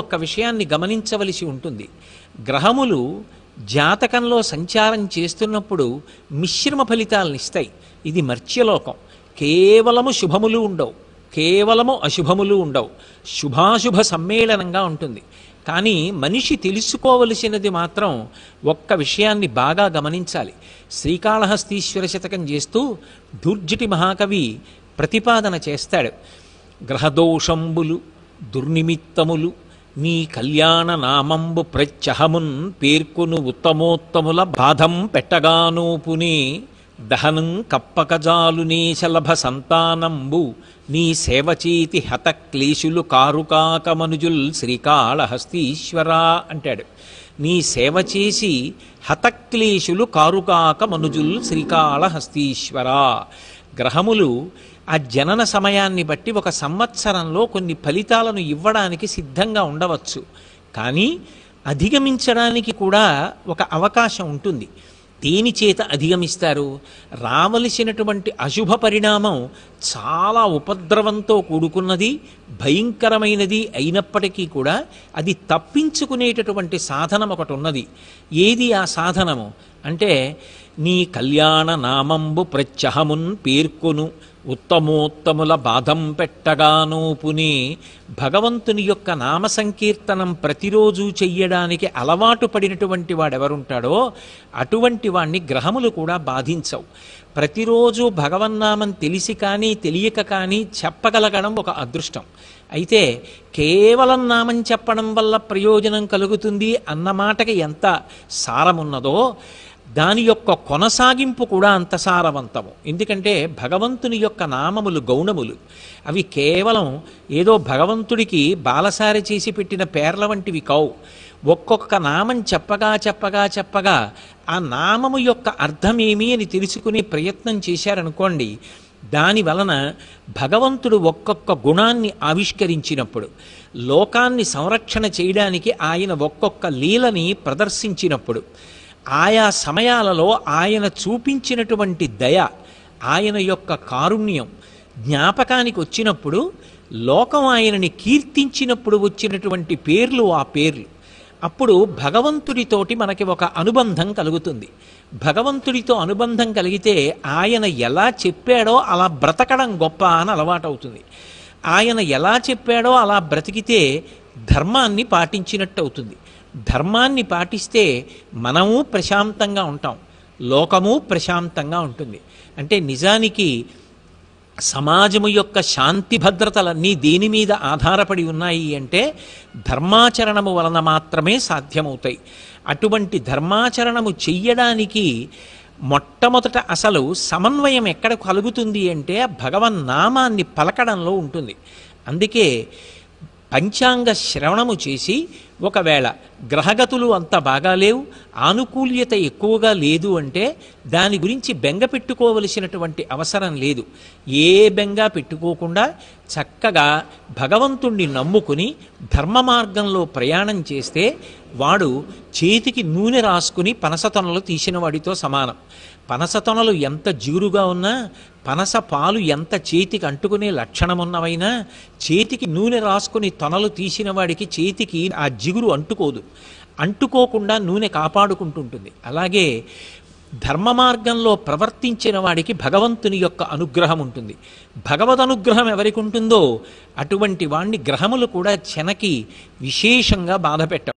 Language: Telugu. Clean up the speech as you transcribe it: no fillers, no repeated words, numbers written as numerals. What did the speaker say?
ఒక్క విషయాన్ని గమనించవలసి ఉంటుంది. గ్రహములు జాతకంలో సంచారం చేస్తున్నప్పుడు మిశ్రమ ఫలితాలను ఇస్తాయి. ఇది మర్త్యలోకం. కేవలము శుభములు ఉండవు, కేవలము అశుభములు ఉండవు, శుభాశుభ సమ్మేళనంగా ఉంటుంది. కానీ మనిషి తెలుసుకోవలసినది మాత్రం ఒక్క విషయాన్ని బాగా గమనించాలి. శ్రీకాళహస్తీశ్వర శతకం చేస్తూ దుర్జటి మహాకవి ప్రతిపాదన చేస్తాడు. గ్రహదోషంబులు దుర్నిమిత్తములు నీ కళ్యాణ నామంబు ప్రత్యహమున్ పేర్కొను ఉత్తమోత్తముల బాధం పెట్టగానోపునే దహనం కప్పకజాలునే శలభ సంతానంబు నీ సేవచేతి హతక్లేశులు కారుకాకమనుజుల్ శ్రీకాళహస్తీశ్వరా అంటాడు. నీ సేవ చేసి హతక్లేశులు కారుకాక మనుజుల్ శ్రీకాళహస్తీశ్వరా. గ్రహములు ఆ జనన సమయాన్ని బట్టి ఒక సంవత్సరంలో కొన్ని ఫలితాలను ఇవ్వడానికి సిద్ధంగా ఉండవచ్చు, కానీ అధిగమించడానికి కూడా ఒక అవకాశం ఉంటుంది. దేని చేత అధిగమిస్తారు? రావలసినటువంటి అశుభ పరిణామం చాలా ఉపద్రవంతో కూడుకున్నది, భయంకరమైనది అయినప్పటికీ కూడా అది తప్పించుకునేటటువంటి సాధనం ఒకటి ఉన్నది. ఏది ఆ సాధనము అంటే, నీ కళ్యాణ నామంబు ప్రత్యహమున్ పేర్కొను ఉత్తమోత్తముల బాధం పెట్టగానోపునే. భగవంతుని యొక్క నామ సంకీర్తనం ప్రతిరోజు చెయ్యడానికి అలవాటు పడినటువంటి వాడెవరుంటాడో అటువంటి వాణ్ణి గ్రహములు కూడా బాధించవు. ప్రతిరోజు భగవన్నామం తెలిసి కానీ తెలియక కానీ చెప్పగలగడం ఒక అదృష్టం. అయితే కేవలం నామం చెప్పడం వల్ల ప్రయోజనం కలుగుతుంది అన్న మాటకి ఎంత సారమున్నదో దాని యొక్క కొనసాగింపు కూడా అంత సారవంతము. ఎందుకంటే భగవంతుని యొక్క నామములు గౌణములు. అవి కేవలం ఏదో భగవంతుడికి బాలసారి చేసి పెట్టిన పేర్ల వంటివి కావు. ఒక్కొక్క నామం చెప్పగా చెప్పగా చెప్పగా ఆ నామము యొక్క అర్థమేమి అని తెలుసుకునే ప్రయత్నం చేశారనుకోండి, దాని వలన భగవంతుడు ఒక్కొక్క గుణాన్ని ఆవిష్కరించినప్పుడు, లోకాన్ని సంరక్షణ చేయడానికి ఆయన ఒక్కొక్క లీలని ప్రదర్శించినప్పుడు, ఆయా సమయాలలో ఆయన చూపించినటువంటి దయ, ఆయన యొక్క కారుణ్యం జ్ఞాపకానికి వచ్చినప్పుడు, లోకం ఆయనని కీర్తించినప్పుడు వచ్చినటువంటి పేర్లు ఆ పేర్లు. అప్పుడు భగవంతుడితోటి మనకి ఒక అనుబంధం కలుగుతుంది. భగవంతుడితో అనుబంధం కలిగితే ఆయన ఎలా చెప్పాడో అలా బ్రతకడం గొప్ప అని అలవాటవుతుంది. ఆయన ఎలా చెప్పాడో అలా బ్రతికితే ధర్మాన్ని పాటించినట్టు అవుతుంది. ధర్మాన్ని పాటిస్తే మనము ప్రశాంతంగా ఉంటాం, లోకము ప్రశాంతంగా ఉంటుంది. అంటే నిజానికి సమాజము యొక్క శాంతి భద్రతలన్నీ దేని మీద ఆధారపడి ఉన్నాయి అంటే ధర్మాచరణము వలన మాత్రమే సాధ్యమవుతాయి. అటువంటి ధర్మాచరణము చెయ్యడానికి మొట్టమొదట అసలు సమన్వయం ఎక్కడ కలుగుతుంది అంటే భగవన్నామాన్ని పలకడంలో ఉంటుంది. అందుకే పంచాంగ శ్రవణము చేసి, ఒకవేళ గ్రహగతులు అంత బాగాలేవు, ఆనుకూల్యత ఎక్కువగా లేదు అంటే దాని గురించి బెంగ పెట్టుకోవలసినటువంటి అవసరం లేదు. ఏ బెంగ పెట్టుకోకుండా చక్కగా భగవంతుణ్ణి నమ్ముకుని ధర్మ మార్గంలో ప్రయాణం చేస్తే వాడు చేతికి నూనె రాసుకుని పనసతొనలు తీసిన వాడితో సమానం. పనసతొనలు ఎంత జిగురుగా ఉన్నా, పనస పాలు ఎంత చేతికి అంటుకునే లక్షణమున్నవైనా, చేతికి నూనె రాసుకుని తొనలు తీసిన వాడికి చేతికి ఆ జిగురు అంటుకోదు. అంటుకోకుండా నూనె కాపాడుకుంటుంటుంది. అలాగే ధర్మ మార్గంలో ప్రవర్తించిన వాడికి భగవంతుని యొక్క అనుగ్రహం ఉంటుంది. భగవద్ అనుగ్రహం ఎవరికి ఉంటుందో అటువంటి వాణ్ణి గ్రహములు కూడా చెనకి విశేషంగా బాధ పెట్టవు.